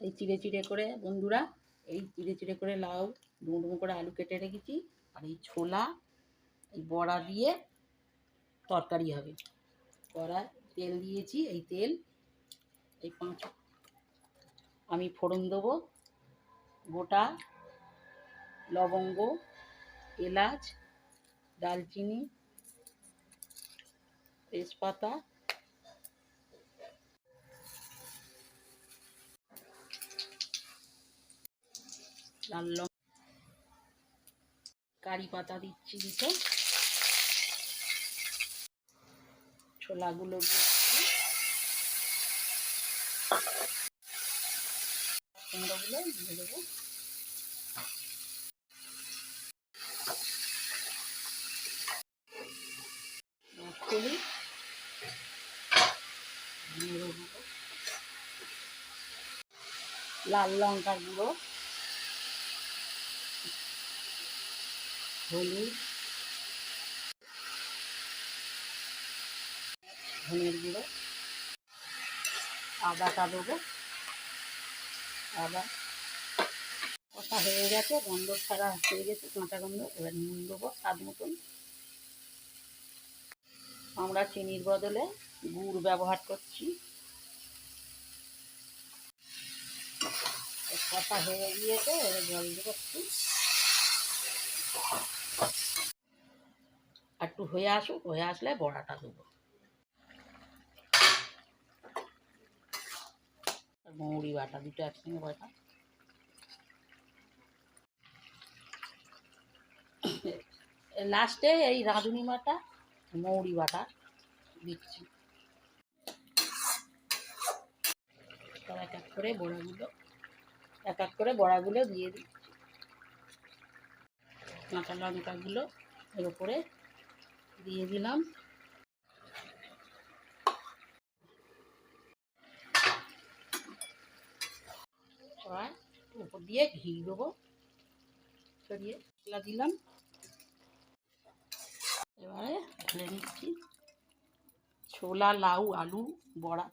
এই চিড়ে চিড়ে করে বন্ধুরা, এই চিড়ে চিড়ে করে লাউ, ডুমো ডুমো করে আলু কেটে রেখেছি, আর এই ছোলা, এই বড়া দিয়ে তরকারি হবে। কড়ায় তেল দিয়েছি, এই তেল, এই 5 আমি ফোড়ন দেবো। গোটা লবঙ্গ, এলাচ, দালচিনি, তেজপাতা, লাল লঙ্কা, কারি পাতা দিচ্ছি, দিতে ছোলাগুলো দিচ্ছি, কুমড়োগুলো দিয়ে দেবো। করি লাল লঙ্কার গুঁড়ো, হলুদ, ধনের গুঁড়ো, আদাটা দেবো। আদা কষা হয়ে গেছে, গন্ধ ছাড়া হয়ে গেছে, কাঁচা গন্ধ। এবার নুন দেবো স্বাদ মতন। আমরা চিনির বদলে গুড় ব্যবহার করছি। কষা হয়ে গিয়েছে, এবার জল দেবো একটু হয়ে আসুক, হয়ে আসলে বড়াটা দেবো। মৌরি বাটা, দুটো একসঙ্গে বাটা। লাস্টে এই রাঁধুনি বাটা, মৌরি বাটা দিচ্ছি। এক এক করে বড়াগুলো দিয়ে দিচ্ছি। কাঁচা লঙ্কাগুলো এর উপরে দিয়ে দিলাম। উপর দিয়ে ঘি দেবো, ছড়িয়ে দিলাম। এবারে ঢেলে নিচ্ছি ছোলা, লাউ, আলু বড়া।